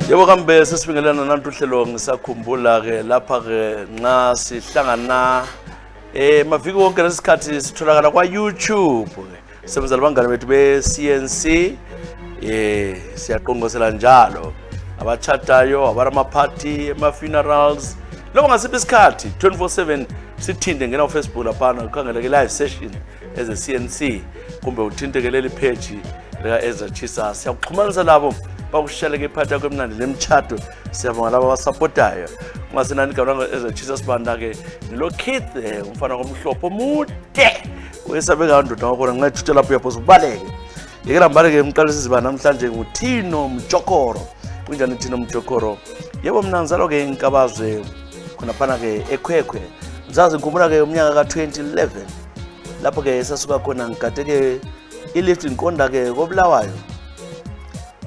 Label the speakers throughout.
Speaker 1: Yebo kambe sesibingelana nantu uhlelo ngisakhumbula ke lapha ke nxa sihlangana maviki wonke lesikhathi sitholakala kwa YouTube sebenza labangane bethu be CNC siyaqongosela njalo abachatayo abarama party ema funerals lokho ngasiphi isikhathi 24/7 sithinde ngena ku Facebook lapha ukhangela ke live session eze CNC kumbe uthinte leli page lika ezachisa siyakuxhumanisa labo bakushiyele ke phatha kwemnandi nemchato siyabonga labo abasupportayo ungasenani gabanga ezachisa sibanda ke nilo Keith umfana komhlophe mude wesabeka ndoda ngakho ngingathuthe lapho yaphosa kubaleke yeke lambale ke umqalisi siba namhlanje nguThino Mjokoro kunjani Thino Mjokoro yebo mina ngizalo ke inkabazwe khona phana ke ekhwekhwe ngizazi ngikhumbula ke umnyaka ka2011 lapho ke sasuka khona ngikade ke ilift inkonda ke koBulawayo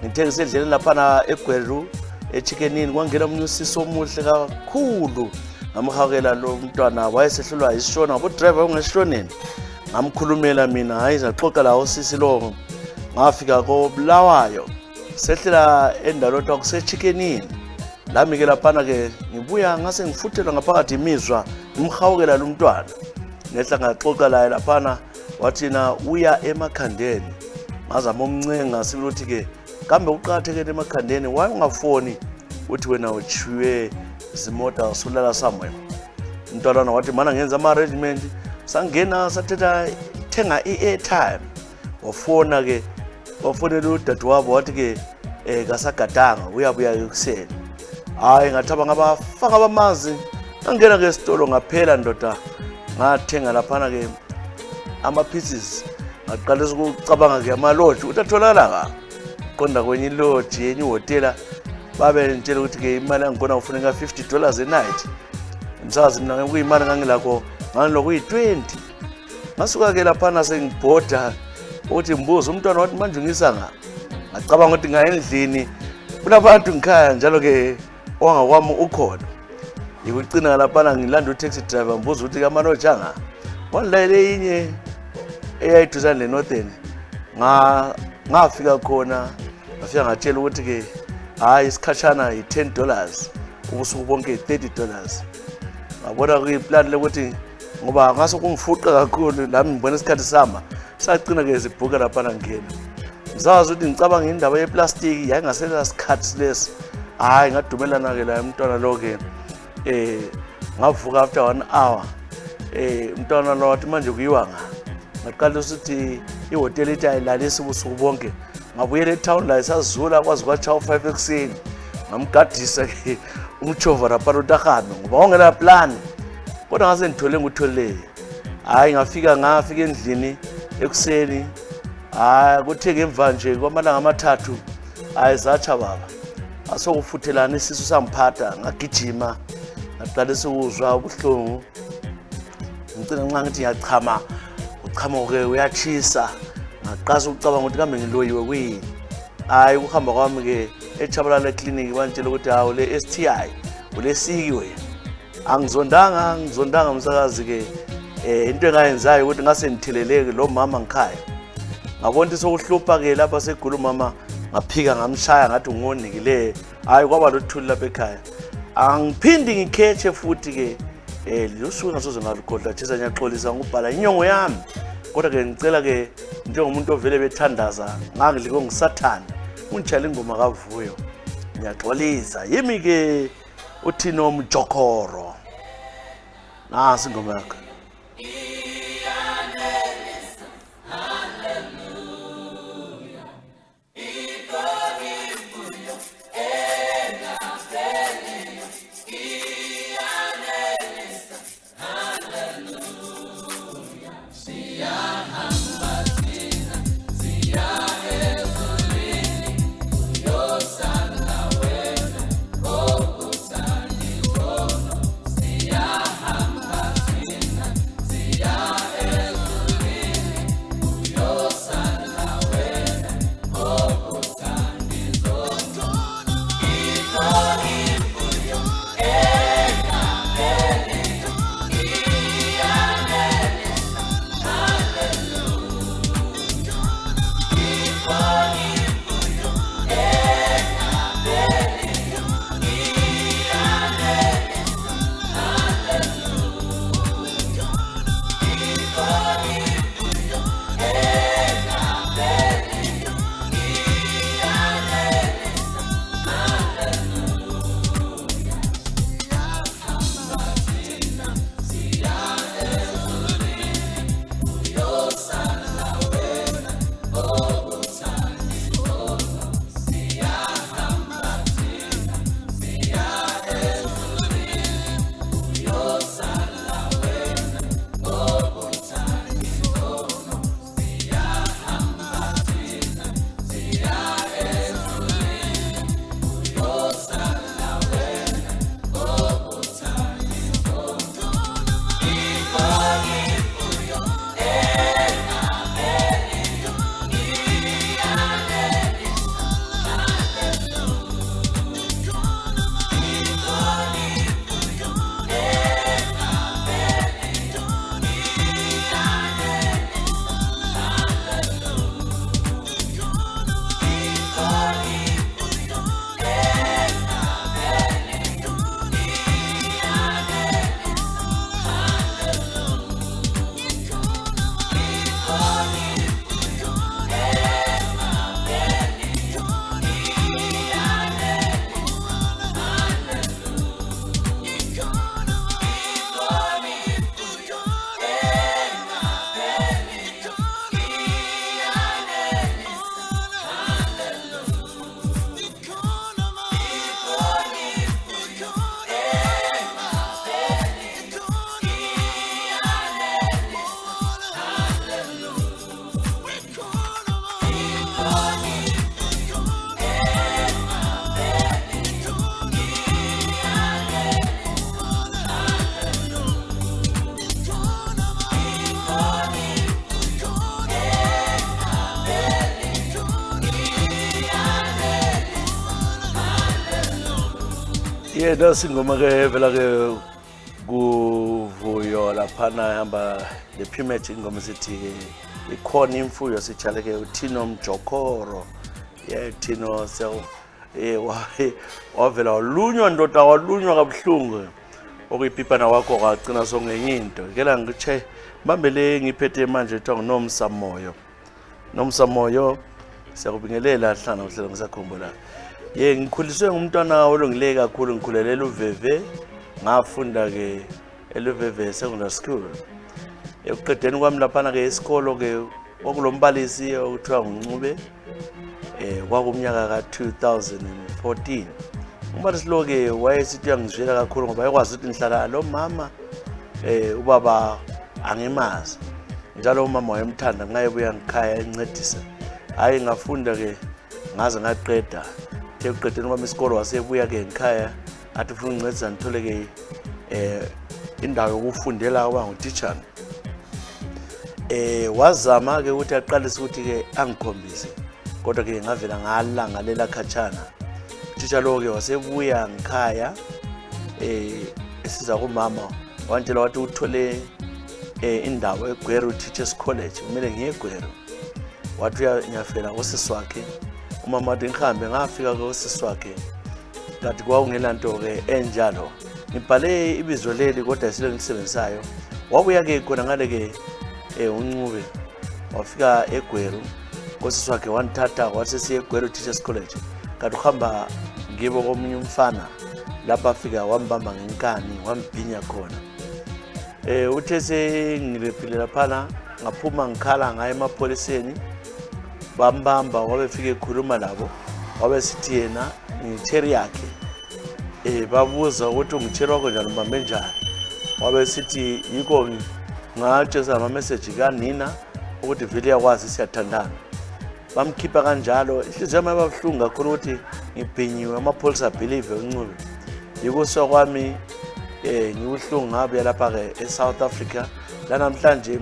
Speaker 1: ngithengise endleleni lapha eGweru eChickenini kwangena umnyusiso omuhle kakhulu ngamhawukela lo mntwana wayesehlulwa isishona ngabo driver ungeshoneni ngamkhulumela mina hayi zaxoxa la osisi lo ngafika koBulawayo sehlela endalotwa kuseChickenini lami ke lapha ke ngibuya ngase ngifuthelwa ngaphakathi imizwa ngimhawukela lo mntwana ngehla ngaxoxa la lapha wathina uya emakhandeni ngazama umncenga sibuthi ke kambe uqhathekele emakhandeni waye ungafoni uthi wena uchiwe izimota usulala somewhere umntwana wathi mana ngenza ama arrangement sangena sathetha thenga i-airtime wafona ke wafonela udadewabo wathi ke kasagadanga uyabuya ekuseni hayi ngathaba ngabafaka abamazi ngangena ke esitolo ngaphela ndoda ngathenga lapha ke ama pieces ngaqalisa ukucabanga ke ama lodge utatholakala ka konda kwenye lodge yenye hotela babe ngitshela ukuthi ke imali angikona ufuneka $50 a night msazi mina ngikuyimali ngangilakho ngangilokho yi20 ngasuka ke lapha sengibhoda uthi mbuzo umntwana wathi manje ungisa ngacabanga ukuthi ngaya endlini kunabantu ngikhaya njalo ke ongakwami ukhona ngikucina lapha ngilanda utaxi driver mbuzo ukuthi kaManoja wangilayele inye eyayiduzane leNorthern ngafika khona ngafika ngatshela ukuthi ke hayi isikhashana yi$10 ubusuku bonke $30 ngabona kuyiplan lokuthi ngoba ngaso kungifuqa kakhulu lami ngibona isikhathi sihamba sacina ke sibhuka lapha ngena ngizazi ukuthi ngicabanga indaba yeplastic yayi ngasela isikhathi lesi hayi ngadumelana ke la umntwana lo ke ngavuka after 1 hour umntwana lo wathi manje kuyiwa ngaqala ukuthi ihotela ithi ayilalisi ubusuku bonke ngabuyela etown la isazula kwazi kwacha 5 ekseni ngamgadisa ke umchova lapha utahambe ngoba ongela plan kodwa ngase ngithole ngutholele hayi ngafika endlini ekuseni hayi kuthe ngemva nje kwamalanga amathathu hayi zacha baba asokufuthelana isisu samphatha ngagijima ngaqalisa ukuzwa ubuhlungu ngicela nxa ngithi ngiyachama uchama ke uyachisa ngaqasa ukucabanga ukuthi kambe ngiloyiwe kuyini hayi ukuhamba kwami ke eChabalala clinic bantshela ukuthi hawo le STI ulesikiwe angizondanga umsakazi ke into engayenzayo ukuthi ngase ngitheleleke lo mama ngikhaya ngabona ukuthi sokuhlupha ke lapha segulu mama ngaphika ngamshaya ngathi ungonikile hayi kwaba lothuli lapha ekhaya angiphindi ngikhethe futhi ke losuku ngasoze ngalikhohlwa thisa ngiyaxolisa ngubhala inyongo yami kodwa ke ngicela ke njengomuntu ovele bethandaza ngangidliko ngisathana unjala ingoma kavuyo ngiyaxolisa yimi ke uThino Mjokoro nasi ingoma yakhe Nasingoma ke vela ke kuvuyo laphana hamba le Pimet ingoma sithi ikhona imfuyo sijale ke uThino Mjokoro. Thino wavela walunywa ndoda walunywa kabuhlungu okuyipipana wakho kwagcina songenye into kela ngitshe mbambele ngiphethe manje ethiwa nguNomsa Moyo. Nomsa Moyo siyakubingelela hlana uhlelo ngisakhumbula. Ngikhuliswe ngumntwana olungile kakhulu ngikhulelela uVeve ngafunda ke eLuveve Secondary School. Ekuqedeni kwami laphana ke isikolo ke okulombalisi okuthiwa nguNcube kwakumnyaka ka-2014. Umbalisi lo ke wayesithi uyangizwela kakhulu ngoba ekwazi ukuthi ngihlala lo mama ubaba angimazi. Njalo umama wayemthanda nxa ebuya ngikhaya encedisa. Hayi ngafunda ke ngaze ngaqeda. Ekuqedeni kwami isikolo wasebuya ke ngikhaya athi ufuna ungincedisa ngithole ke indawo yokufundela ukuba ngutitsha. Wazama ke ukuthi aqalise ukuthi ke angikhombise kodwa ke ngavela ngalangalela khatshana. Utitsha lo ke wasebuya ngikhaya esiza kumama wantshela wathi uthole indawo eGweru Teachers College kumele ngiye eGweru. Wathi uyanyafela ngosisi wakhe umama wathi ngihambe ngafika ngosisi wakhe kanti kwakungela nto ke enjalo. Ngibhale ibizo leli kodwa isilo ngilisebenzisayo. Wabuya ke khona ngale ke uNcube wafika eGweru ngosisi wakhe wanthatha wathi siye eGweru Teachers College kanti uhamba ngibo komunye umfana lapha afika wambamba ngenkani wambhinya khona. Uthe sengilephile laphana ngaphuma ngikhala ngaye emapholiseni bambamba wabefika ekhuluma labo wabesithi yena ngitheri yakhe. Babuza ukuthi ungitheri wakho njani mbambe njani. Wabesithi yiko ngatshela ama message kanina ukuthi vele yakwazi siyathandana. Bamkhipha kanjalo inhliziyo yami yababuhlungu kakhulu ukuthi ngibhinyiwe amapholisa believe uNcube. Yikuswa kwami ngibuhlungu ngabe lapha ke eSouth Africa la namhlanje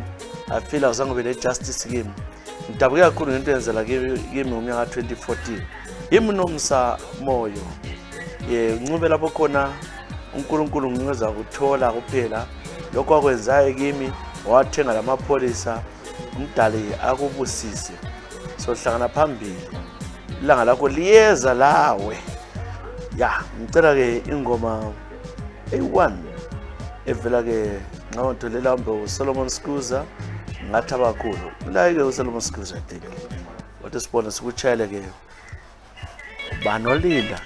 Speaker 1: I feel azange kube justice kimi. Ngidabuke kakhulu ngento eyenzela kimi ngomnyaka 2014. Yimi Nomsa Moyo. UNcube lapho khona uNkulunkulu ngizoza ukuthola kuphela lokho akwenzayo kimi wathenga lamapholisa umdali akubusise. Sohlangana phambili ilanga lakho liyeza lawe. Ngicela ke ingoma A1 evela ke ngawutholela umbe uSolomon Skuza ngathaba kakhulu. La ke uSolomon Skuza think. Wathi sibona sikuchayele ke banolila.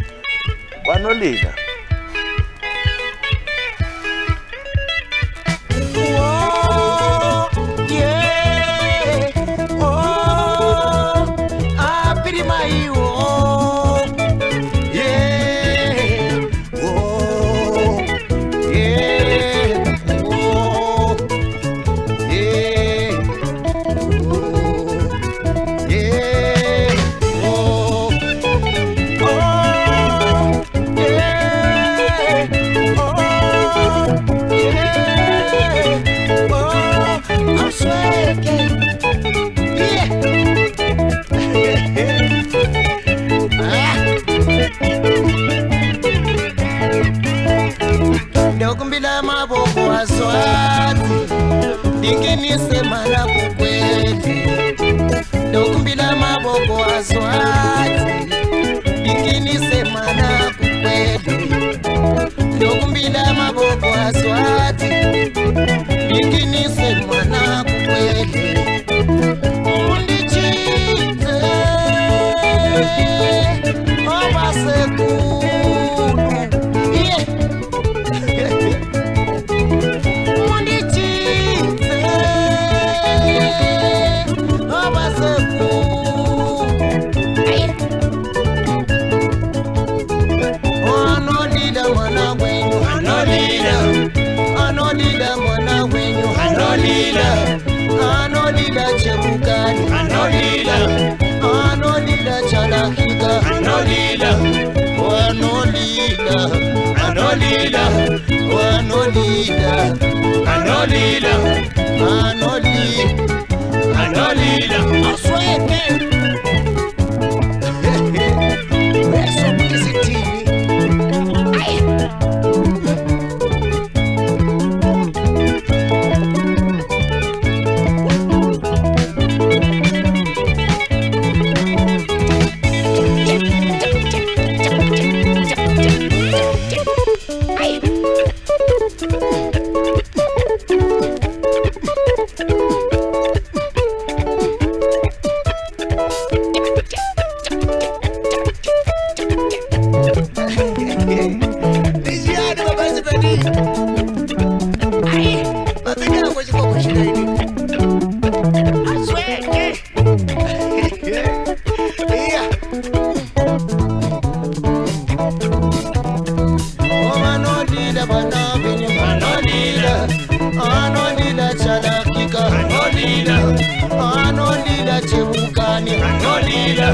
Speaker 2: Dokumbila maboko aswati Dinginise mara kukweli Dokumbila maboko aswati Dinginise mara kukweli Dokumbila maboko aswati Dinginise mara kukweli Undichite Obaseku Anolila chemukani Anolila chalakika Anolila Asweke Weso mkisitini Ai, mafika kwa chiko shida hivi. Asweke. Yeah. Oh manolila bana benye manolila. Anolila chalakika anolila. Anolila chemukani anolila.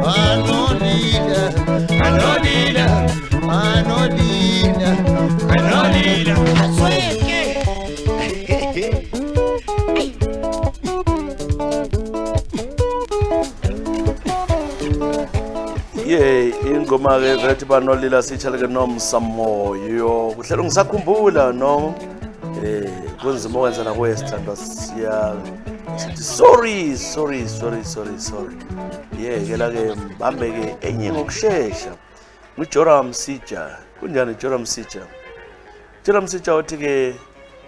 Speaker 2: Anolila. Anolila. Anolila. Anolila. Asweke.
Speaker 1: Ingoma ke vethi banolila sichaleke nomsamoyo kuhlela ngisakhumbula no kunzima ukwenza la kwesithando siya sithi sorry ke la ke mbambe ke enye ngokusheshsha uJoram Sija kunjani Joram Sija uthi ke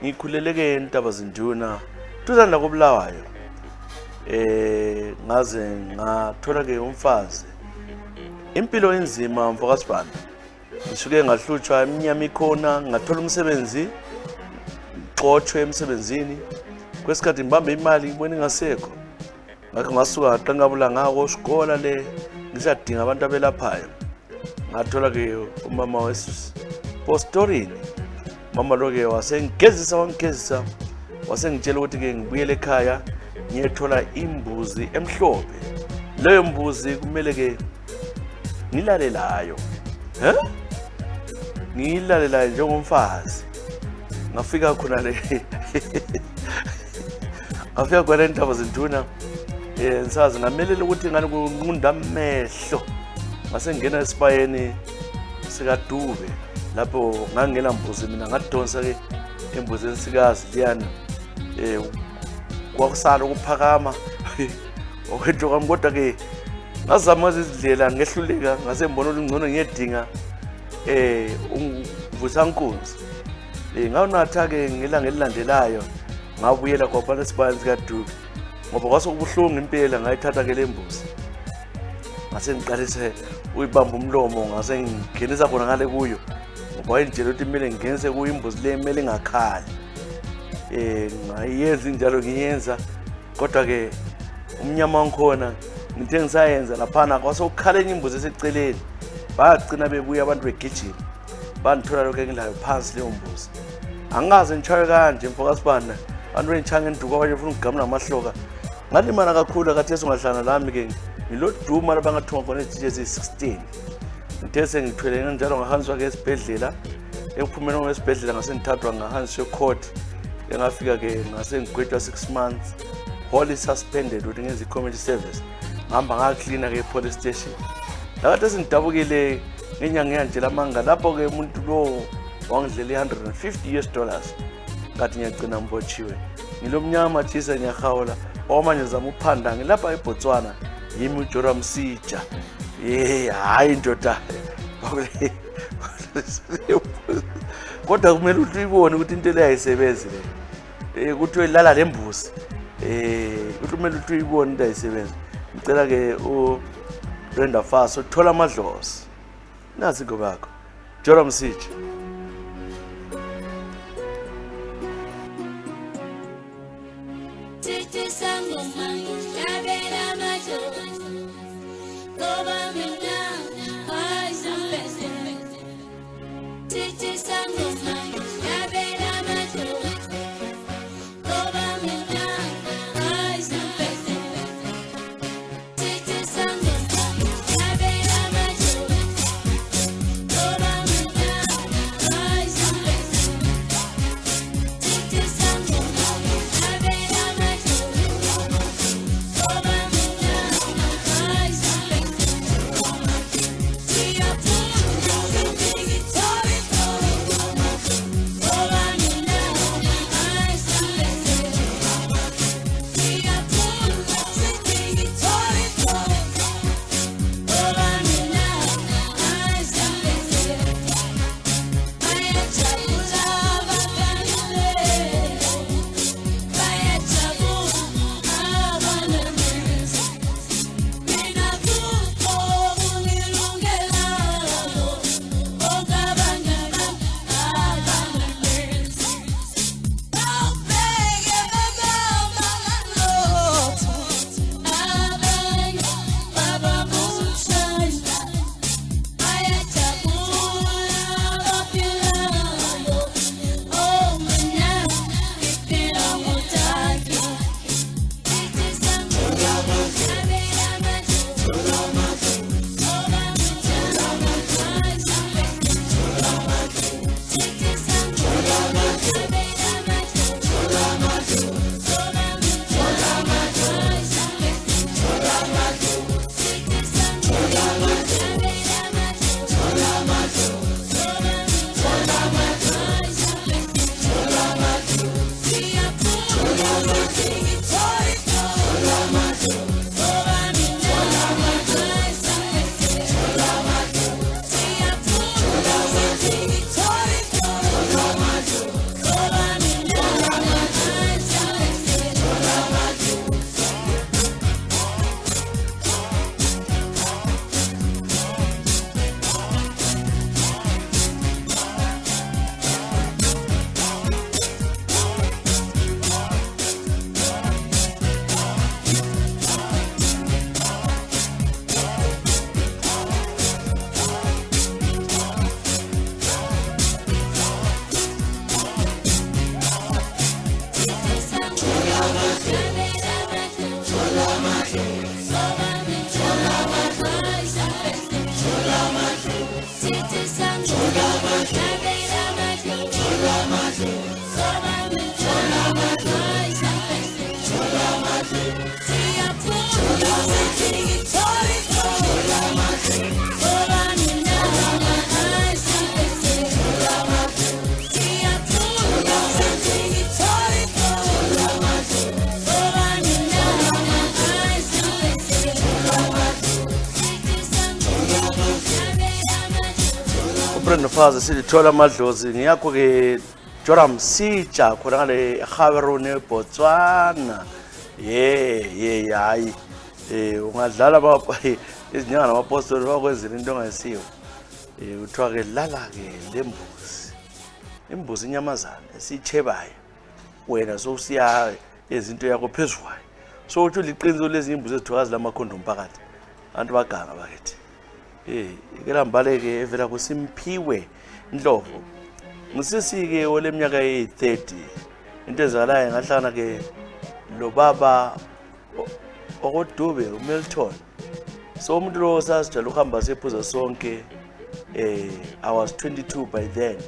Speaker 1: ngikhuleleke entaba zinduna tuzanda kobulawayo ngaze ngathola ke umfazi impilo enzima mfokasibanda ngisuke ngahlutshwa eminyama ikhona ngathola umsebenzi xothwe emsebenzini kwesikhathi ngibambe imali ngibone ngasekho ngakho ngasuka ngaqangabula ngako isikole le ngisadinga abantu abelaphayo ngathola ke umama wesipostorini mama lo ke wasengigezisa wasengitshela ukuthi ke ngibuyele ekhaya ngiyethola imbuzi emhlophe leyo mbuzi kumele ke ngilalelayo ngilalelayo njengomfazi ngafika khona le ngafika khona entaba zinduna ngisazi ngamelela ukuthi ngani kundamehlo ngase ngena esipayeni sikaDube lapho ngangena mbuzi mina ngadonsa ke embuzi ensikazi liyana kwakusala ukuphakama okwethu kwami kodwa ke ngazama izindlela ngehluleka ngase ngibona ungcono ngiyedinga umvusankunzi ngawunatha ke ngelanga elilandelayo ngabuyela kwaphana esibani sikaDube ngoba kwasokubuhlungu impela ngayithatha ke lembuzi ngase ngiqalise uyibamba umlomo ngase ngingenisa khona ngale kuyo ngoba wayentshela ukuthi kumele ngingenise kuyo imbuzi le kumele ingakhali ngayenza njalo ngiyenza kodwa ke umnyama wangikhona ngithe ngisayenza laphana kwasokukhala enye imbuzi eseceleni bagcina bebuya abantu begijima bandithola lokho engilayo phansi leyo mbuzi angaze ngichaye kanje mfokasibanda abantu bengichanga enduku abanye ufuna ukugamula amahloka ngalimala kakhulu kathi esingahlana lami ke ngiloduma labangathunga khona eJJ 16 ngithe sengithwele njalo ngahanjiswa ke esibhedlela ekuphumela ngesibhedlela ngase ngithathwa ngahanjiswa ecourt engafika ke ngase ngigwetshwa 6 months wholly suspended ukuthi ngenza community service ngihamba ngaklina ke police station lakade sengidabukile ngenyanga yanjela manga lapho ke umuntu lo wangidlela $150 ngathi ngiyagcina mbotshiwe ngilomnyama thisa ngiyahawula omanje zama uphanda ngilapha eBotswana yimi uJoram Sija hayi ndoda kodwa kumele ukuthi uyibone ukuthi into le ayisebenzi le ukuthi uyilala lembuzi ukuthi kumele ukuthi uyibone into ayisebenzi ngicela ke Brenda Faso thola amadlozi nazi ngobakho Joram Sija Brenda Faza silithola amadlozi ngiyakho-ke Joram Sija khona ngale Gaborone eBotswana hayi ungadlala izinyanga namapostoli bakwenzela into ongayisiyo kuthiwa-ke lala-ke imbuzi inyamazana esiyichebayo wena sowusiya izinto yakho phezukwayo so uthi liqiniso lezi imbuzi ezithokazi lamakhondomu phakathi abantu baganga bakithi ikelambale-ke evela kuSimphiwe Ndlovu ngusisi-ke oleminyaka eyi-30 into ezakalayo ngahlangana-ke lo baba okodube uMilton so umuntu lo sasijala ukuhamba sephuza sonke I was 22 by then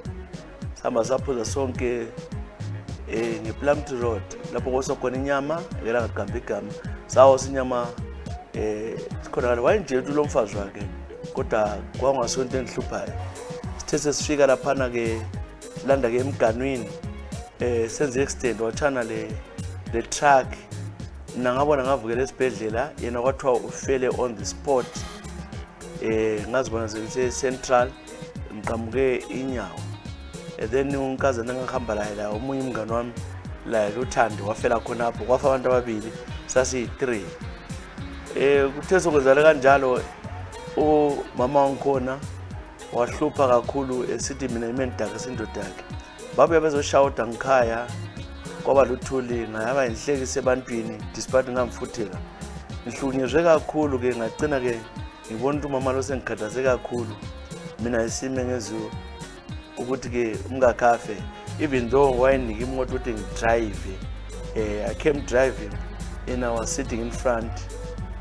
Speaker 1: sihamba saphuza sonke ngePlumtree Road lapho kwasokhona inyama ngela ngagamba igama sawo sinyama sikhona wayenje lo mfazi wakhe kodwa kwangasonto engihluphayo sithe sesifika laphana-ke landa-ke emganwini senze extend wathana le truck mina ngabona ngavukela esibhedlela yena kwathiwa ufele on the spot ngazibona sengise-Central ngiqamuke inyawo then unkazana engihamba laye la omunye umngane wami la-ke uThando wafela khonapho kwafa abantu ababili sasiyi-3 kuthe sokwenzala kanjalo umama wangikhona wahlupha kakhulu esithi mina imendaka indoda yakhe babuye bezoshawuda ngikhaya kwaba luthuli ngayaba inhlekisa ebantwini despite ngamfuthela ngihlukunyezwe kakhulu-ke ngagcina-ke ngibona ukuthi umama lo sengikhathaze kakhulu mina isime ngeziwo ukuthi-ke umngakhafe even though wayenika imoto ukuthi ngidrive I came driving and I was sitting in front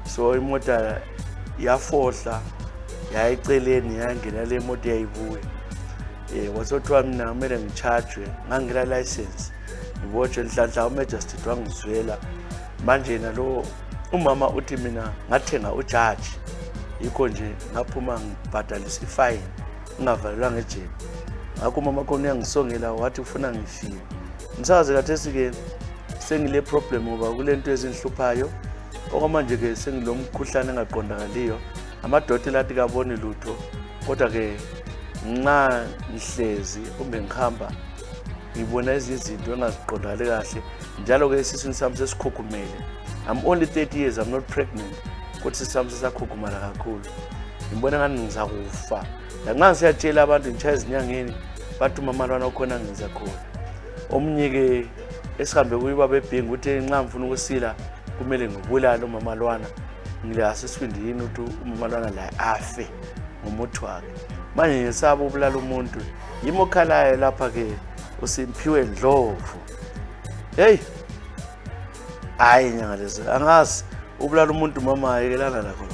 Speaker 1: so imota yafohla yayiceleni yangena le moto yayibuye wasothiwa mina kumele ngicharge ngangela license ngibotshwe nhlanhla umagistrate wangizwela manje nalo umama uthi mina ngathenga ujaji yikho nje ngaphuma ngibhadalisa ifine ngingavalelwanga ejele ngakho umama khona uyangisongela wathi ufuna ngifile msakazi kathesi-ke sengile problem ngoba kule nto ezinhluphayo okwamanje-ke sengilomkhuhlane engaqondakaliyo amadoda athi kaboni lutho kodwa-ke nxa ngihlezi kumbe ngihamba ngibona izinto engaziqondakali kahle njalo-ke esiswini sami sesikhukhumele I'm only 30 years, I'm not pregnant kodwa isisami sesakhukhumala kakhulu ngibona ngani ngizakufa lanxa ngisiyatshela abantu ngitshaya ezinyangeni bathi umama lwana ukhona ngenza khona omunye-ke esihambe kuye ubaba ebhengi ukuthi nxa ngifuna ukusila kumele ngibulale umama lwana ngilasiswindi yini ukuthi umama lwana la afe ngomuthi wakhe manje ngisaba ubulala umuntu yimi okhalayo lapha-ke uSimphiwe Ndlovu hey hayi nyanga lezo angazi ubulala umuntu mama ayekelana lakho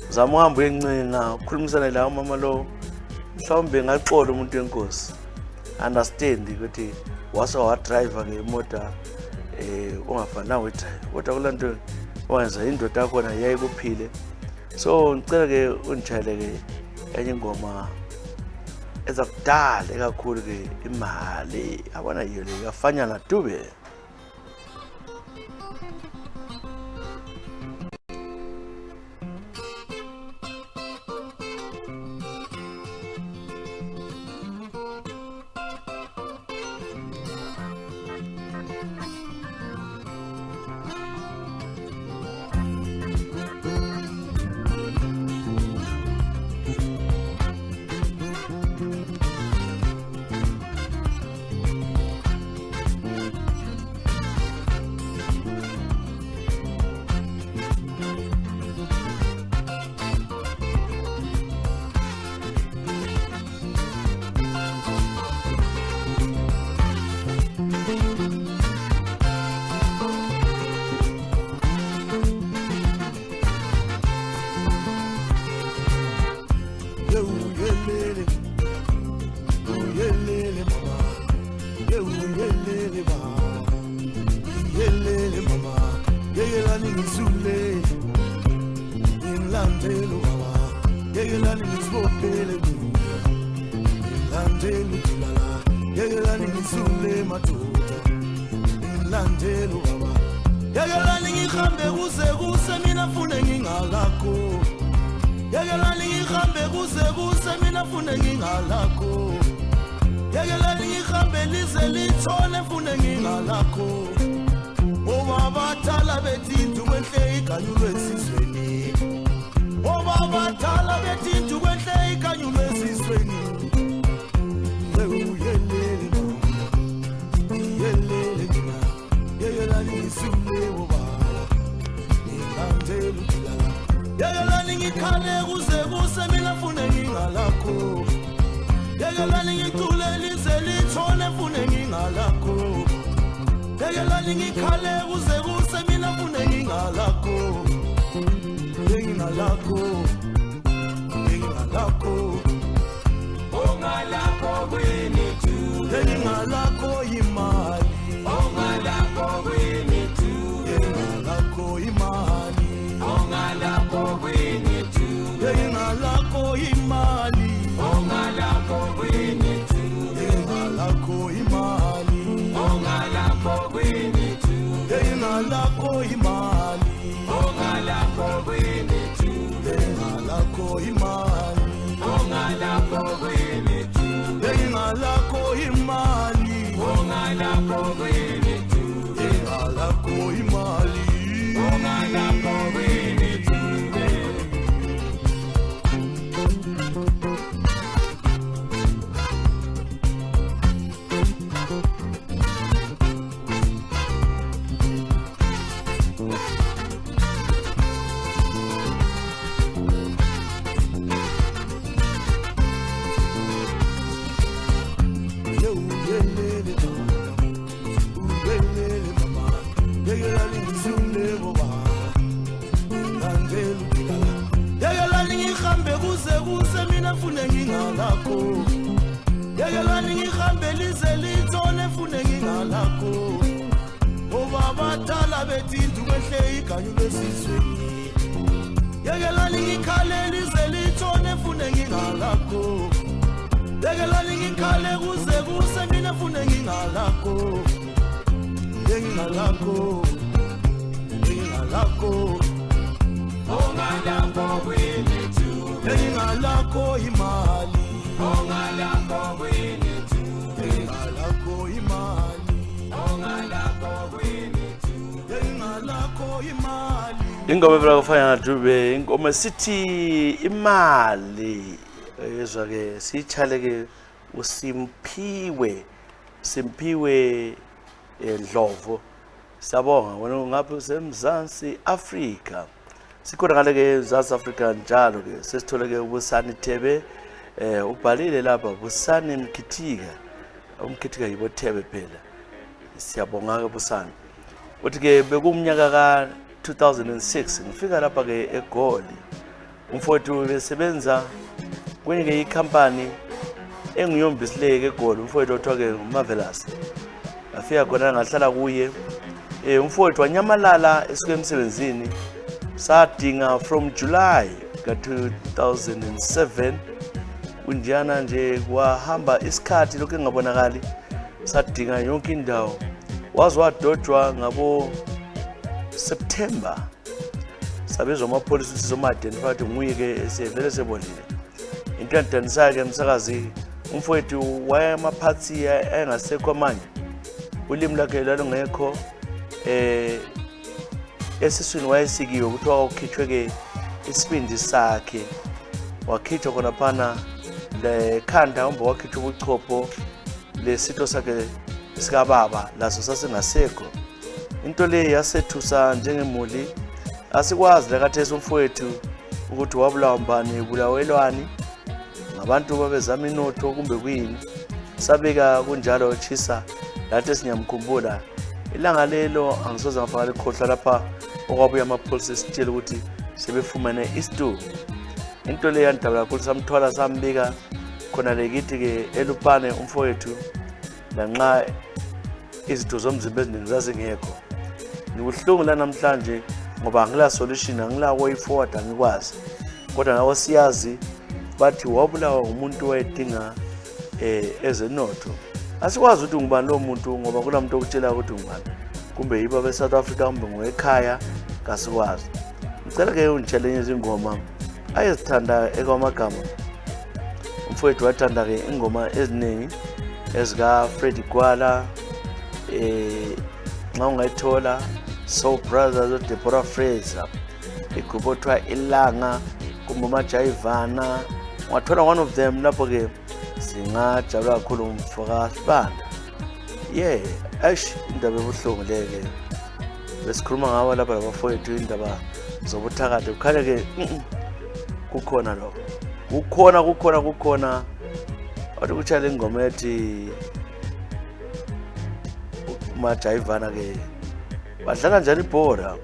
Speaker 1: zama uhamba uyencenga ukhulumisana la umama lo mhlawumbe ngaxola umuntu wenkosi understand ukuthi wasa wadriver ngemota ungafanele wedrive kodwa kulanto wenza indoda yakhona yayikuphile so ngicela-ke unditshayele-ke enye ingoma ezakudala kakhulu-ke imali abona yiyo le kafanyana Dube.
Speaker 3: ngilandela udilala yekelani ngisule madoda ngilandela ubaba yekelani ngihambe kuze mina fune ngingalakho yekelani ngihambe kuze mina fune ngingalakho yekelani ngihambe lize lithole fune ngingalakho obaba thala bethintu kwenhle iganyulwe esizweni obaba thala bethintu kwenhle iganyulwe esizweni uyelele mina yekelani ngisule obaba ngilandela udilala yekelani ngikhale kuze mina fune ngingalakho yekelani ngicule lize lithole fune ngingalakho yekelani ngikhale kuze mina fune ngingalakho ngingalakho ongalakho kwini tu ngingalakho imali ongalakho kwini tu ngingalakho imali ongalakho kwini tu ngingalakho imali ongalakho kwini tu ngingalakho imali ongalakho kwini tu ngingalakho imali ongalakho kwini tu ngingalakho imali ongalakho kwini tu ngingalakho imali ongalakho kwini tu ngingalakho imali ongalakho kwini tu yekelani ngihambe lize lithole fune ngingalakho obaba thala bethintu kwehle iganyulwe esizweni yekelani ngikhale lize lithole fune ngingalakho yekelani ngikhale kuze mina fune ngingalakho ongalakho kwini tu ngingalakho imali ongalakho kwini tu ngingalakho imali ongalakho kwini tu ngingalakho imali
Speaker 1: ingoma evela kufana Dube ingoma sithi imali yezwa ke sichale ke uSimphiwe Ndlovu sabonga wena ngapha usemzansi Afrika sikhona ngale ke South Africa njalo ke sesithole ke uBusani Thebe ubhalile lapha Busani Mkhithika yibo Thebe phela siyabonga ke Busani uthi ke bekumnyaka ka 2006 ngifika lapha ke eGoli umfowethu besebenza kwenye ke ikhampani engiyombisileke eGoli umfowethu othiwa ke Marvelous afika khona ngahlala kuye umfowethu wanyamalala esuke emsebenzini sadinga from July ka 2007 kunjana nje kwahamba isikhathi lokho engabonakali sadinga yonke indawo wazi wadodwa ngabo September sabezwa amapolisi sizomadentify ukuthi nguye ke esevele sebolile into endanisaka ke umsakazi umfowethu wayamaphathi engasekho manje ulimi lakhe lalungekho esiswini wayesikiwe ukuthi wakhithwe ke isibindi sakhe wakhithwa khona phana lekhanda umbo wakhithwa ubuchopho lesitho sakhe sika baba laso sasengasekho into le yasethusa njengemuli asikwazi lakathesa umfowethu ukuthi wabulawa mbani bulawelwani ngabantu babezama inotho kumbe kuyini sabeka kunjalo chisa lathi sinyamkhumbula ilanga lelo angisoze ngafaka lekhohla lapha okwabuya amapholisa sitshela ukuthi sebefumene istu into le yandabula kakhulu samthwala sambika khona lekithi ke eLupane umfowethu lanxa izitho zomzimba eziningi zazingekho ngibuhlungu la namhlanje ngoba angila solution angila way forward angikwazi kodwa nawo siyazi bathi wabulawa umuntu wayedinga ezenotho asikwazi ukuthi ngubani lo muntu ngoba kunamuntu okutshela ukuthi ngubani kumbe yiba be South Africa kumbe ngoekhaya kasikwazi ngicela ke ungitshele izingoma ayezithanda ekwamagama umfowethu wathanda ke ingoma eziningi ezika Freddie Gwala nxa ungayithola Soul Brothers Deborah Fraser igroup othiwa Ilanga kumbe Majayivana wathola one of them lapho ke singajabula kakhulu umfoka Sibanda indaba ebuhlungu leke besikhuluma ngawo lapha labafowethu indaba zobuthakathi ukhale ke kukhona lokho kukhona athi kutshala ingoma ethi Majayivana ke badlala njani ibhola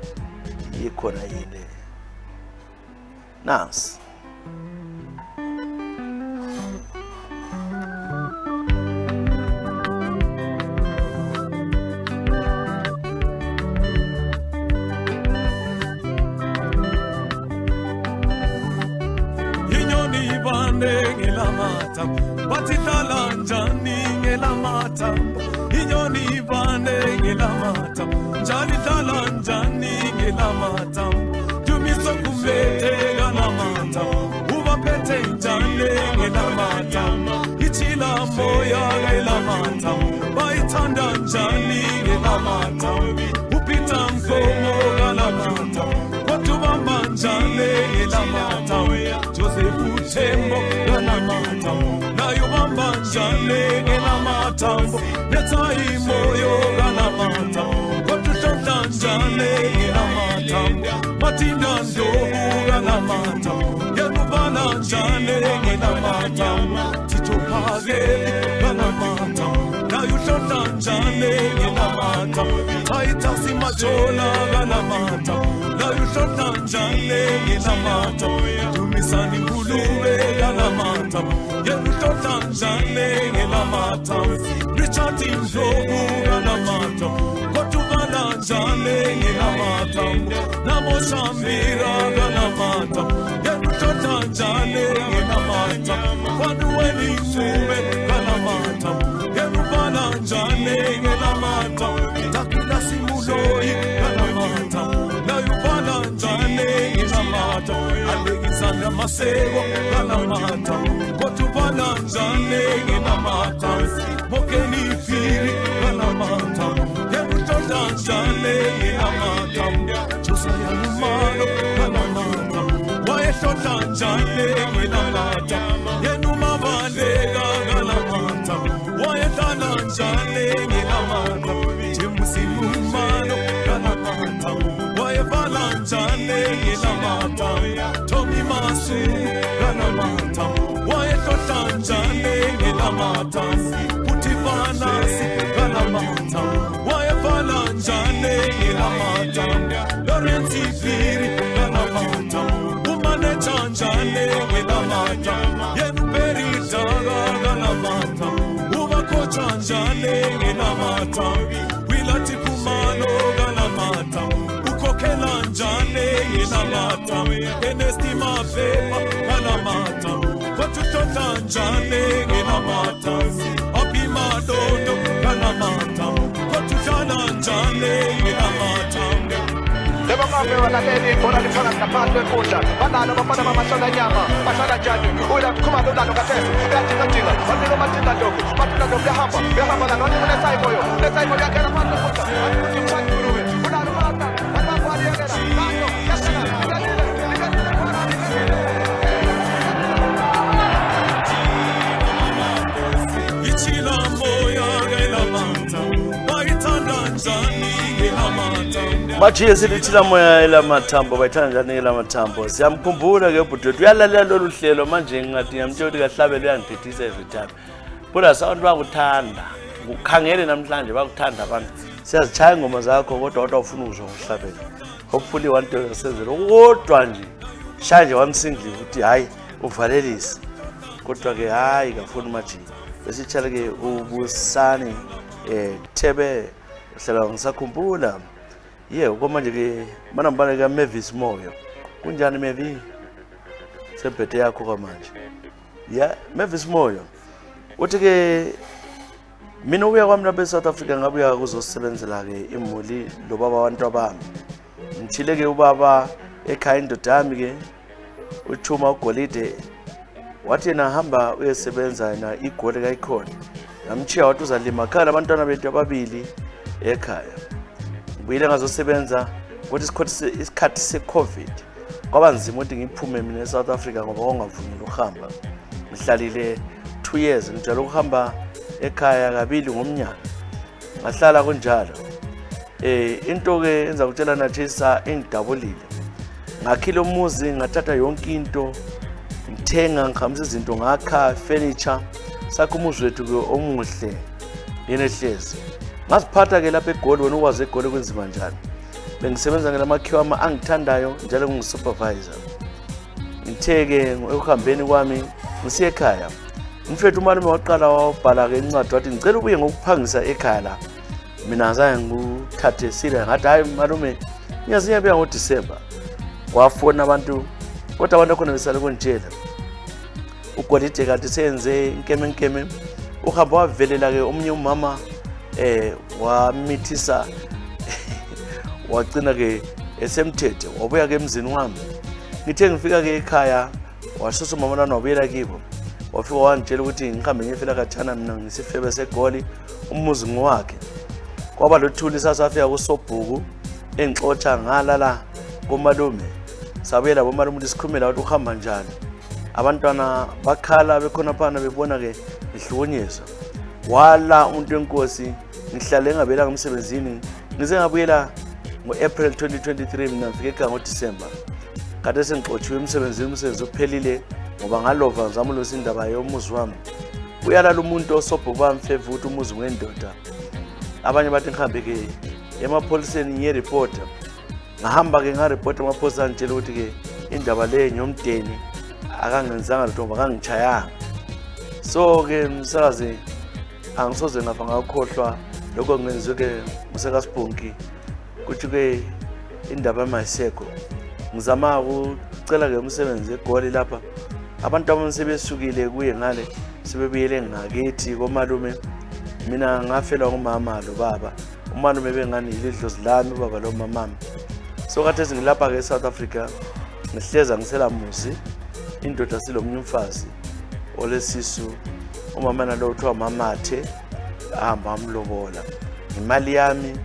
Speaker 1: ikhona yini nasi
Speaker 3: bathi dlala njani ngelamata inyoni ivane ngelamata njani dlala njani ngelamata dumiso kumbete ngelamata ubaphethe njani ngelamata ichila moya ngelamata bayithanda njani ngelamata upita mkomo ngelamata kwatubamba njani ngelamata Joseph Tembo ngelamata nayubamba njani ngelamatambo netai moyo ngelamata kwatushonda njani ngelamata matinda ndobu ngelamata yerubana njani ngelamata titopageli ngelamata nayushonda njani ngelamata taitasi machola ngelamata nayushonda njani ngelamata tumisani nguluwe ngelamata Yerushonda njani ngelamata Richard Ndlovu ngelamata Kotubala njani ngelamata Namoshambira ngelamata Yerushonda njani ngelamata Kwanuweni Ncube ngelamata Yerubala njani ngelamata Takula Simuloi ngelamata Nayubala njani ngelamata Alexander Masego ngelamata Kotubala njani ngelamata Mokeni Firi ngelamata Yerushonda njani ngelamata Josiah Lumalo ngelamata Wayeshonda njani ngelamata Yenuma Balega ngelamata Wayedala njani ngelamata James Lumalo ngelamata Wayebala njani ngelamata Tommy Masu ngelamata Wayeshonda njani ngelamata Putifanasi ngelamata Wayebala njani ngelamata Lawrence Firi ngelamata Umanecha njani ngelamata Yenuperi Daga ngelamata Ubakocha njani ngelamata Wilati Kumalo ngelamata Ukokela njani ngelamata Enesti Mafepa ngelamata Kwatutonda njani ngelamata Opima Dodo ngelamata Kwatutana njani ngelamata
Speaker 4: Lebo ngabe walaleli bona lithona ngaphandle kudla banalo bafana bamashona nyama bashona njani uya kukhuma lolalo kathesi uyadinga bandilo matinda ndogo yahamba la noni kunesayiboyo yakela phandle kudla umthanguluwe unalo bata babali yakela nayo
Speaker 3: Ichila moya ngelamata bayithanda njani ngelamata
Speaker 1: Majiye silithila moya elamathambo bayithanda njani elamathambo siyamkhumbula ke budodwe uyalalela lolu hlelo manje ngathi ngiyamtshela ukuthi kahlabele uyangithethisa every time kodwa abantu bakuthanda ukhangele namhlanje bakuthanda abantu siyazitshaya ingoma zakho kodwa awufuna ukuzwa ngohlabela hopefully one day usenzele kodwa nje shanje wamsingli ukuthi hayi uvalelise kodwa ke hayi kafuni majiye besitshala ke ubusani Thebe hlala ngisakhumbula ukomanje ke manambane ka Mavis Moyo kunjani Mavis sebhethe yakho kwamanje Mavis Moyo uthi-ke mina ubuya kwami lapha e-South Africa ngabuya kuzosebenzela-ke imuli lo baba abantu abami. Ngithile-ke ubaba ekhaya indoda yami-ke uThuma uGolide wathi yena hamba uyesebenza yena iGoli kayikhona. Ngamchiya wathi uzalima khaya abantwana bethu ababili ekhaya. Ngibuyile ngazosebenza kodwa isikhathi se-COVID kwaba nzima ukuthi ngiphume mina e-South Africa ngoba kwangavumeli ukuhamba. Ngihlalile 2 years ngijwayele ukuhamba ekhaya kabili ngomnyaka. Ngahlala kunjalo. Into-ke enza ukutshela nathisa engidabulile. Ngakhile umuzi ngathatha yonke into ngithenga ngihambisa izinto ngakha furniture sakho umuzi wethu-ke omuhle yena ehlezi. Ngasiphatha-ke lapha eGoli wena ukwazi eGoli kwenzima njani. Bengisebenza ngelamakhiwa angithandayo njalo ngisupervisor. Ngithe-ke ekuhambeni kwami ngisiya ekhaya. Umfethu umalume waqala wabhala-ke incwadi wathi ngicela ubuye ngokuphangisa ekhaya la. Mina azange nguthathe serious ngathi hayi malume ngiyaziyabuya ngoDisemba. Wafona abantu kodwa abantu khona besale konjela. uGolide kanti senze inkeme uhamba wavelela-ke omunye umama wamithisa wagcina-ke esemthethe wabuya-ke emzini wami. Ngithe ngifika-ke ekhaya wasusa umama lana wabuyela kibo. Wafika wangitshela ukuthi ngihambe ngiyefela kathana mina ngisifebe seGoli umuzi ngowakhe. Kwaba lothuli sasafika kuSobhuku engixotsha ngalala komalume. Sabuyela bomalume ukuthi sikhulumela ukuthi uhamba njani. Abantwana bakhala bekhona phana bebona-ke ngihlukunyezwa. Wala umuntu wenkosi ngihlale ngabelanga emsebenzini ngize ngabuyela ngo-April 2023 mina ngifike ekhaya ngoDisemba. Kade sengixotshiwe emsebenzini umsebenzi uphelile ngoba ngalova ngizama ukulungisa indaba yomuzi wami. Uyalala umuntu oSobhuku bamfeva ukuthi umuzi wendoda. Abanye bathi ngihambe-ke emapholiseni ngiye-reporta. Ngahamba-ke nga-reporta amapholisa angitshela ukuthi-ke indaba le nyomdeni akangenzanga lutho ngoba akangichayanga. So-ke msakazi angisoze ngafa ngakukhohlwa lokho ngenziwe-ke nguSekasibhonki kuthi-ke indaba yamayisekho. Ngizama ukucela-ke umsebenzi eGoli lapha. Abantu abami sebesukile kuye ngale sebebuyele ngakithi komalume. Mina ngafela ngumama lo baba. Umalume bengani ilidlozi lami ubaba lo mamami. So kade singilapha-ke eSouth Africa ngihleza ngisela muzi. Indoda silomnye umfazi olesisu umama nalo uthiwa Mamathe ahamba amlobola. Imali yami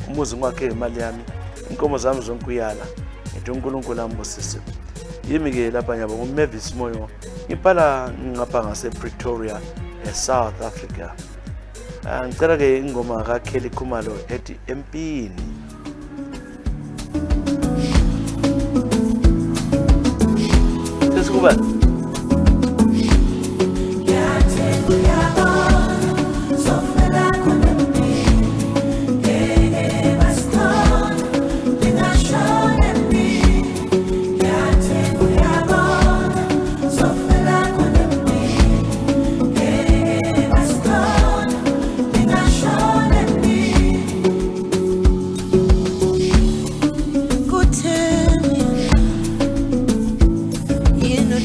Speaker 1: umuzi ngwakhe imali yami inkomo zami zonke uyala. Ngithi uNkulunkulu ambusise. Yimi-ke lapha nyabo nguMavis Moyo ngibhala ngapha ngase-Pretoria eSouth Africa. Ngicela-ke ingoma kaKelly Khumalo ethi Empini. Sesikuba
Speaker 2: Kutheni yini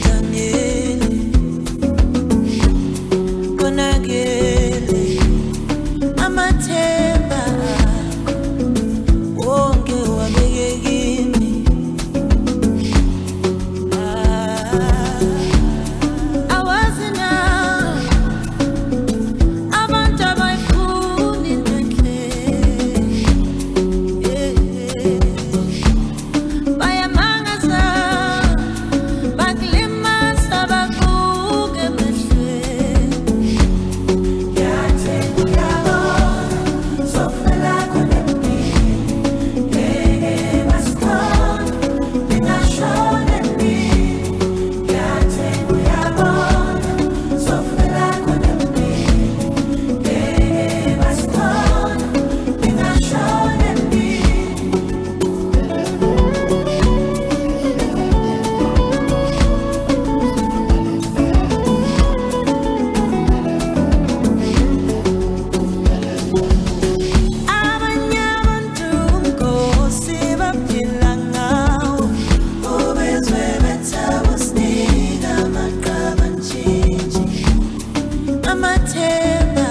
Speaker 5: amathemba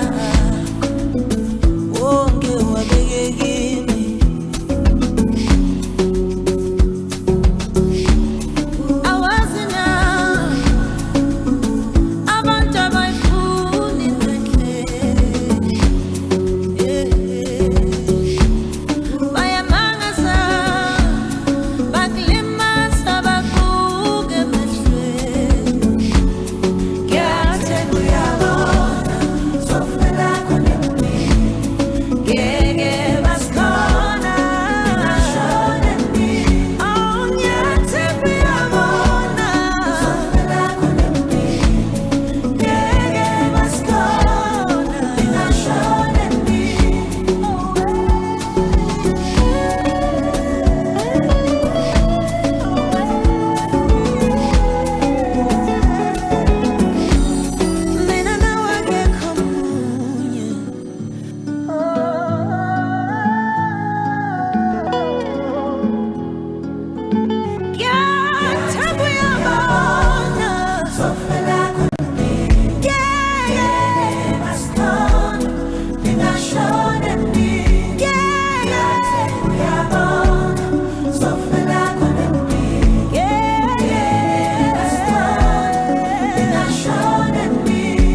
Speaker 5: wonke wabeke kimi awazi na abantu abayifuni inhle bayamangaza bakulimaza bakuke emehlweni ngiyathemba uyabona sofela khona empini ngeke basikhona ngashona empini oh ngiyathemba uyabona sofela khona empini ngeke basikhona ngashona empini mina nawe akekho munye ngiyathemba uyabona sofela khona empini ngeke basikhona ngashona empini ngiyathemba uyabona sofela khona empini ngeke basikhona ngashona empini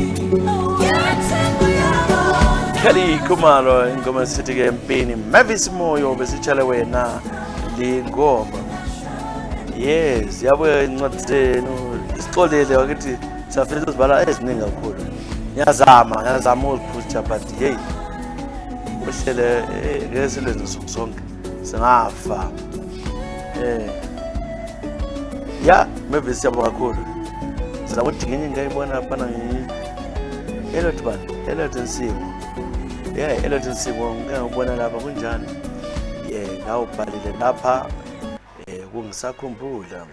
Speaker 5: ngiyathemba uyabona
Speaker 1: Kelly Khumalo ingoma sithi ke empini Mavis Moyo besitshale wena lingoma. Yes, yabuya incwadi zenu isixolele wakithi safisa uzibala eziningi kakhulu. Ngiyazama ukuphutha but hey uhlele ngesilwenzi nsuku zonke singafa. Ya Mavis yabo kakhulu. Sizakuthi nginye ngayibona phana Elliot bani Elliot Nsimo. Yeah, Elliot Nsimo ngiyabona lapha kunjani. Ngawubhalile lapha kungisakhumbula.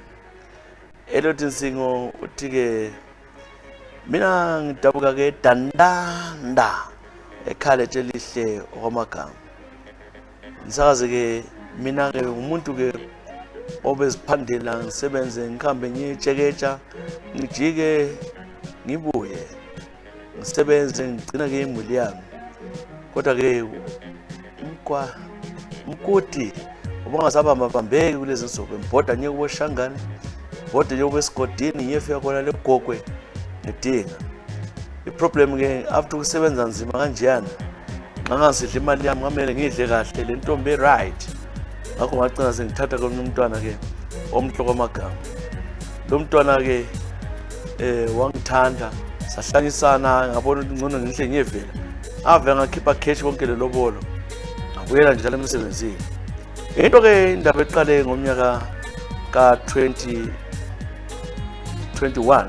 Speaker 1: Elliot Nsimo uthi ke mina ngidabuka ke dandanda ekhaleje elihle okwamagama. Ngisakaze ke mina ke umuntu ke obeziphandela ngisebenze ngikhambe ngiyitsheketsha ngijike ngibuye ngisebenze ngigcina ke imuli yami. Kodwa ke umkoti ubongasabamba bambeki kulezi nsuku ngibhoda nje kuboshangani bhoda nje kubesigodini ngiyefika khona legogwe ngidinga iproblem ke after kusebenza nzima kanjeyana ngangasidla imali yami ngamele ngidle kahle le ntombi right ngakho ngagcina sengithatha komnye umntwana ke omhloko amagama lo mntwana ke wangithanda sahlanyisana ngabona ukuthi ngcono ngihle ngiyevela ave ngakhipha cash konke lelobolo ngabuyela njalo emsebenzini. Into ke indaba eqale ngomnyaka ka 2021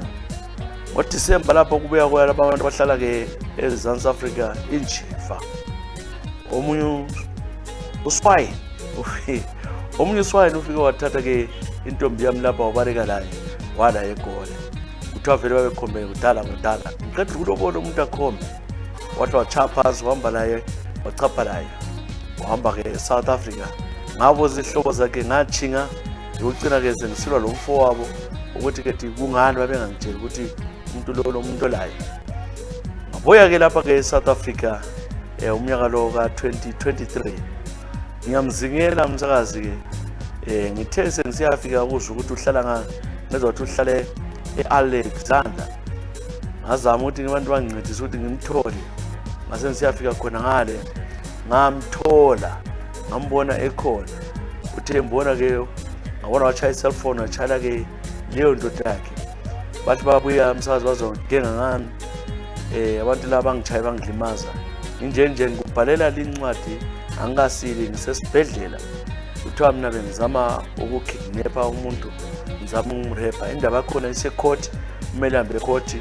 Speaker 1: ngoDisemba lapho kubuya kwala abantu abahlala ke eZansi Africa injifa omunye uswayini ufike wathatha ke intombi yami lapha wabaleka layo wala egole kuthiwa vele babekhombe kudala ngiqeda ukulobona umuntu akhombe wathi wachapha wahamba naye wachapha naye wahamba ke South Africa ngabuza ihlobo zakhe ngachinga ngicina ke sengisilwa lo mfo wabo ukuthi ke kungani babengangitshela ukuthi umuntu lo muntu layo ngabuya ke lapha ke South Africa umnyaka lo ka 2023 ngiyamzingela umsakazi ke ngithe sengisiyafika kusho ukuthi uhlala ngezothi uhlale eAlexander ngazama ukuthi abantu bangincedise ukuthi ngimthole ngase ngisiyafika khona ngale ngamthola ngambona ekhona uthe mbona ke ngabona wachaya cellphone wachala ke leyo ndoda yakhe bathi babuya umsakazi bazogenga ngami abantu laba bangichaya bangilimaza nje ngibhalela lincwadi angasili ngisesibhedlela kuthiwa mina bengizama ukukidnappa umuntu ngizama umrepa indaba khona isecourt kumele hambe ecourt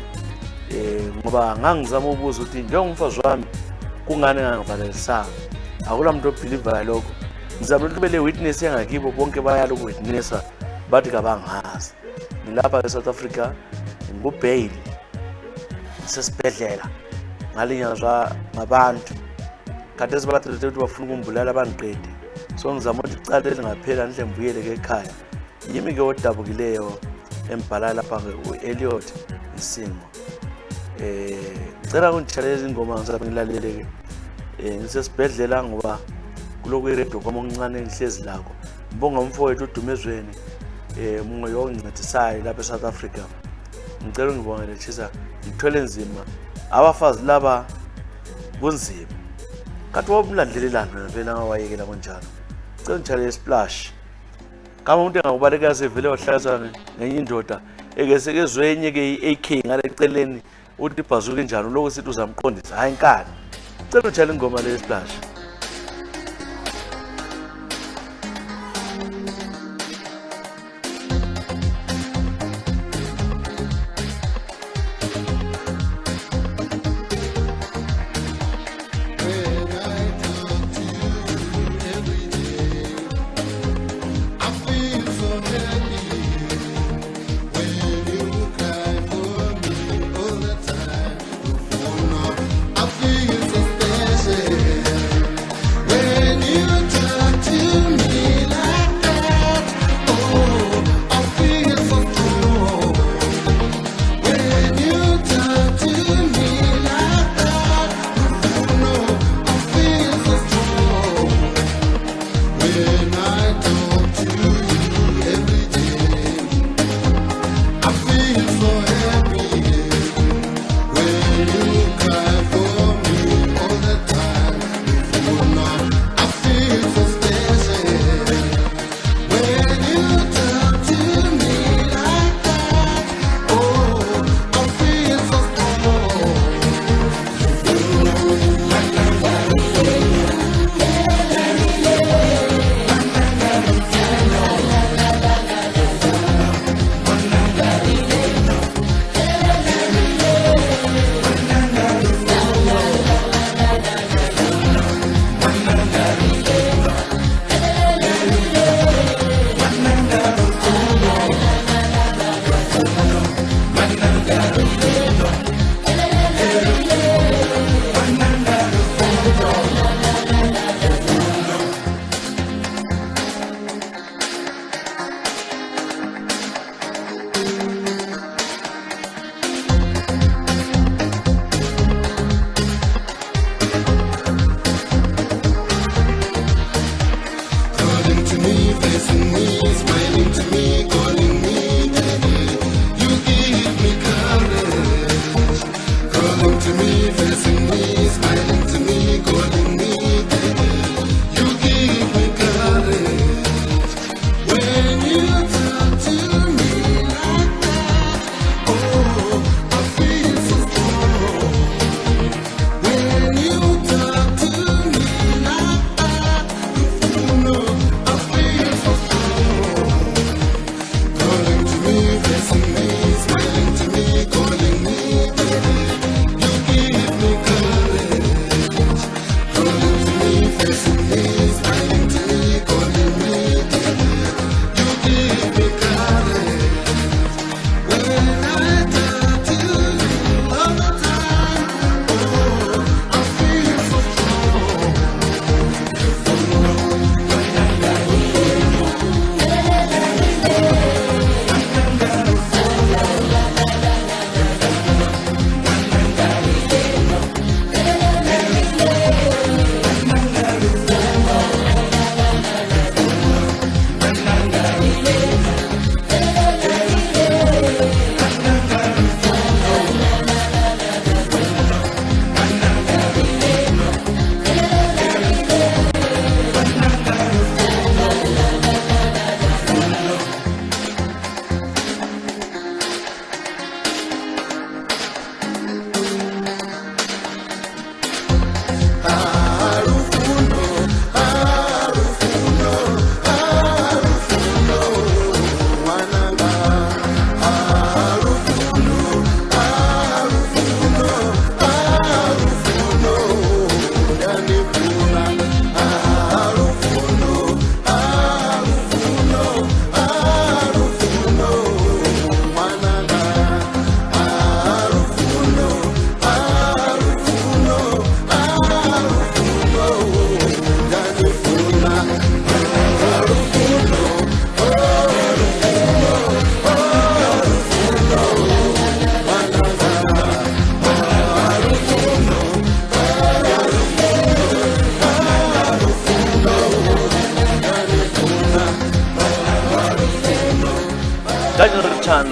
Speaker 1: ngoba ngangizama ukubuza ukuthi njengomfazi wami kungani ngangivalelisanga akula muntu obeliever lokho ngizama ukuthi bele witness engakibo bonke bayalo ukwitnessa bathi kabangazi ngilapha eSouth Africa ngikubail sesibhedlela ngalinyazwa ngabantu kade sibathi ukuthi bafuna ukumbulala abangiqede so ngizama ukuthi icala elingaphela nhle ngibuyele ke ekhaya yimi ke odabukileyo embhala lapha uElliot Nsimo Ngicela ungitshalele izingoma ngisabe ngilalele ke. Ngisesibhedlela ngoba kuloko iredio kwami okuncane ngihlezi lakho. Ngibonga umfowethu uDumezweni umoya ongincedisayo lapha eSouth Africa. Ngicela ngibongele Chisa ngithwele nzima abafazi laba kunzima. Kanti wabumlandlelelana vele ngawayekela kanjalo. Ngicela ngitshalele Splash. Kama umuntu engakubaleka sevele wahlalisana ngenye indoda ekesekezwenye ke i-AK ngale eceleni uthi ibhazuka injalo lokho sithi uzamqondisa hayi inkani. Ngicela ngitshale ingoma le Splash.
Speaker 6: Give me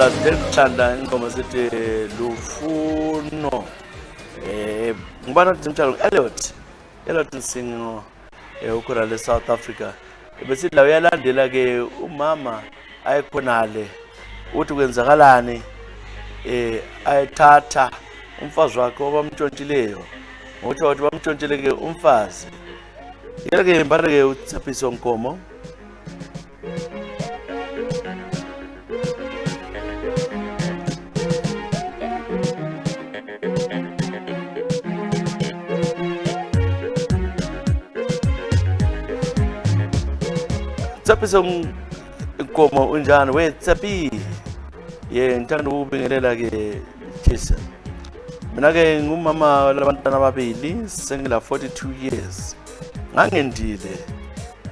Speaker 1: la dekuthanda ingoma sithi Lufuno. Ngibana umtshalo Elliot Nsingo ukhona le South Africa. Bese la uyalandela ke umama ayikhonale uthi kwenzakalani ayithatha umfazi wakhe obamntshontshileyo ngokuthi wathi bamntshontshelele ke umfazi yeke mbare ke uTsapiso Nkomo. Tsapiso Nkomo unjani we Tsapi ngithanda ukubingelela ke Tshisa. Mina ke ngumama labantwana ababili sengila 42 years. Ngangendile.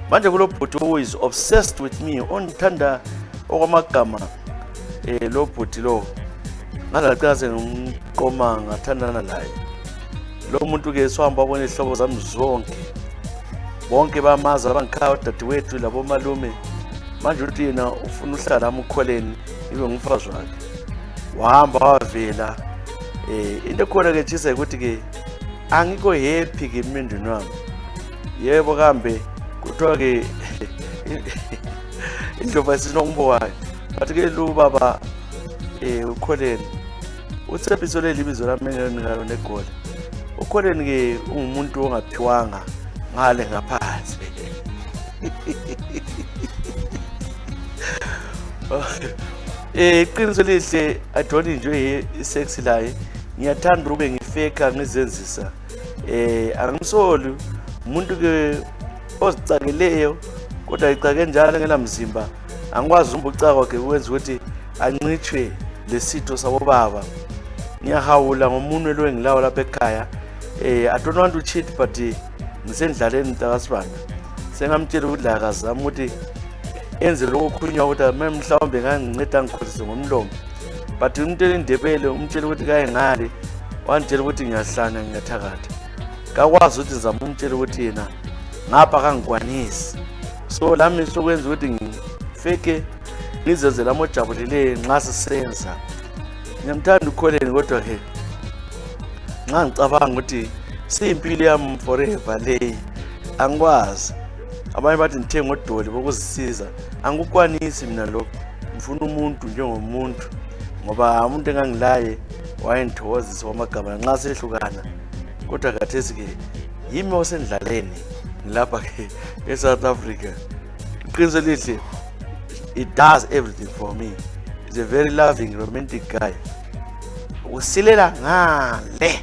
Speaker 1: Manje kulo bhuti who is obsessed with me ondithanda okwamagama lo bhuti lo. Ngalacaze ngumqoma ngathandana naye. Lo muntu ke sohamba abone ihlobo zami zonke. Bonke bamaza abangikhaya dadewethu labo malume. Manje uthi yena ufuna uhlala amkholeni ibe ngumfazi wakhe. Wahamba wavela into khona ke Tshisa ukuthi ke angikho happy ke emndeni wami. Yebo kambe kuthiwa ke indlovu isinombo wayo. Bathi ke lo baba ukholeni uTsapiso leli bizo lami ngalo negoli. Ukholeni ke ungumuntu ongaphiwanga ngale ngaphansi. Iqiniso lihle I don't enjoy sex laye. Ngiyathanda ube ngifeka ngizenzisa. Angisoli umuntu ke ozicakeleyo kodwa icake njalo ngelamzimba. Angikwazi umbuca kwakhe ukwenza ukuthi ancithwe lesitho sabo baba. Ngiyahawula ngomunwe lo engilawa lapha ekhaya. I don't want to cheat but ngisendlaleni ntakasibanda. Sengamtshela ukuthi la akazama ukuthi enze lokukhunywa ukuthi mhlawumbe nganginceda ngikholise ngomlomo. But umntwana indebele umtshela ukuthi kaye ngale wantshela ukuthi ngiyahlanya ngiyathakatha. Kakwazi ukuthi ngizama umtshela ukuthi yena ngapha kangikwanisi. So lami sokwenza ukuthi ngifeke ngizenze lamojabulile nxa sisenza. Ngiyamthanda ukholeni kodwa ke nxa ngicabanga ukuthi siyimpilo yami forever le angikwazi. Abanye bathi ngithe ngodoli bokuzisiza. Angikukwanisi mina lokho. Ngifuna umuntu njengomuntu ngoba umuntu engangilaye wayengithokozisa kwamagama nxa sehlukana. Kodwa khathesi ke yimi osendlaleni ngilapha ke eSouth Africa. Iqiniso lihle it does everything for me. He's a very loving romantic guy. Usilela ngale.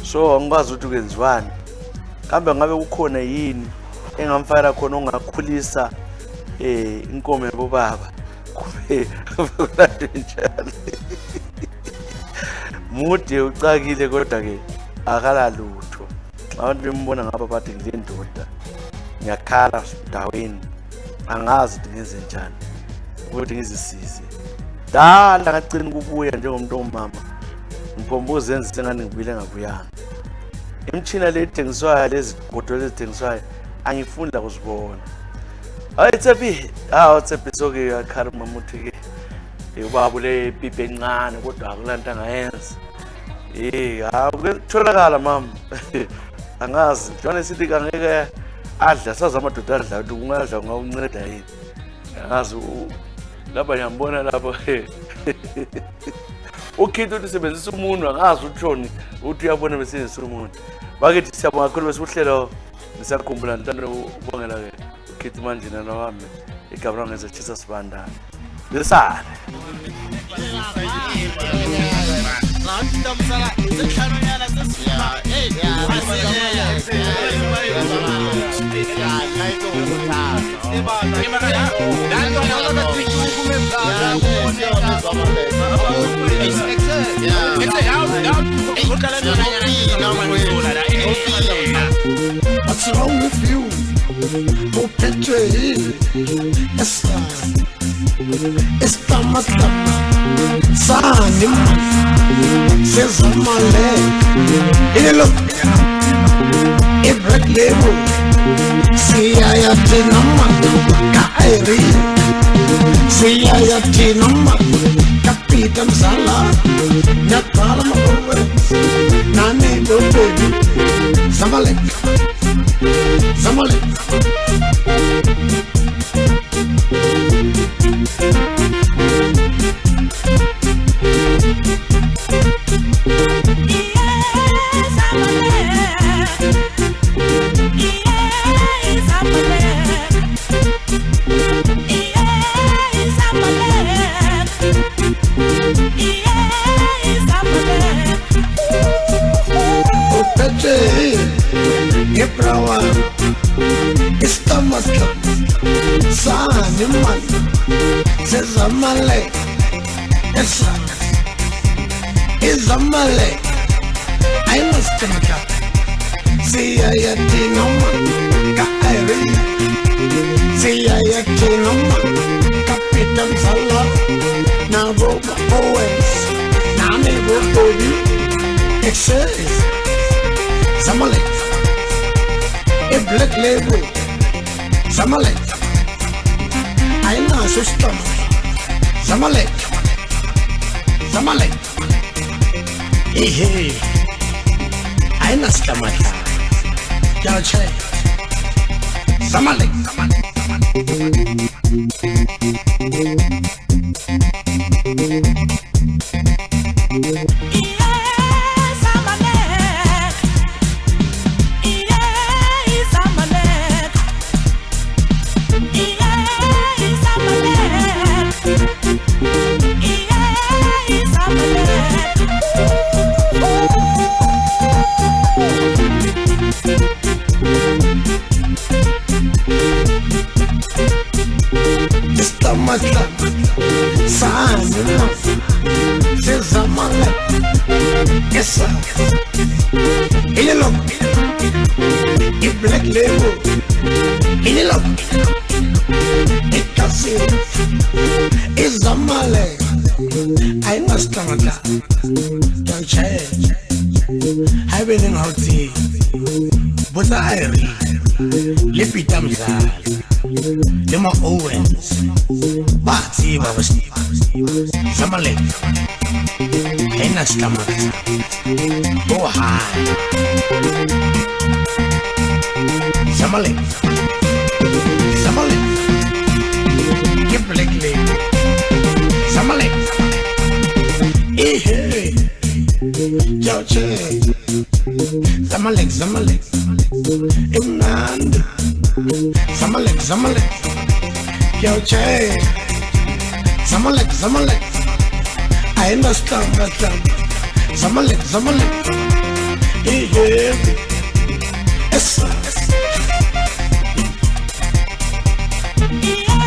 Speaker 1: So angikwazi ukuthi kwenziwani. Kambe ngabe kukhona yini engamfara khona ongakhulisa inkomo yobaba kube njalo. Mude ucakile kodwa ke akala lutho. Abantu bembona ngapha bathi ngilendoda. Ngiyakhala ndaweni. Angazi ukuthi ngenze njani ukuthi ngizisize. Dala ngacina ukubuya njengomuntu omama. Ngipomboza enze sengane ngibile ngabuyanga. Imtshina le ethengiswayo lezi godo ezithengiswayo angifunda ukuzibona. Hayi Tsapi, Tsapiso ke akharima muthi ke ubaba le pipe encane kodwa akulanto angayenza. Kutholakala mama. Angazi, Jona sithi kangeke adla sazamadoda adla ukuthi ungadla ngawunceda yini. Angazi lapha ngiyambona lapho. Ukhithi ukuthi sebenzisa umuntu angazi uthoni uthi uyabona besenzisa umuntu. Bakithi siyabonga kakhulu besihlelo nisakhumbula ntando ubongela ke ukhithi manje nalo wami igabra ngeze Tshisa Sibanda. Lesale.
Speaker 6: What's wrong with you? Uphethwe yini? Estama sani sezamale ilo Black Label siyaya tinama ka airi siyaya tinama ka Kapita Mzala, Nyakala Owens, Nani Baby, Zamalek, Zamalek. Zamale, Zamale, I must think up. See, I no man, Kairi. See, I no man, Capitan Sala, now Boba Owens, Nani Bobi, Excess, Zamale, a black label, Zamale, I know system. Zamalek, Zamalek, hey, I know stomach. Yache, Zamalek, black label, in the love, it can see, it's a Malay. I must come at that. Don't change. I've been in Hoti, but I Lippy Tamzal, Lima Owens, Bati was Zamalek. I must come at that. Go high. Zamalek, Zamalek, give black label, Zamalek, hey, Yache, Zamalek, Zamalek, Imnand, Zamalek, Zamalek, Yache, Zamalek, Zamalek, I understand that, Zamalek, Zamalek, hey, yes,
Speaker 5: Yeah,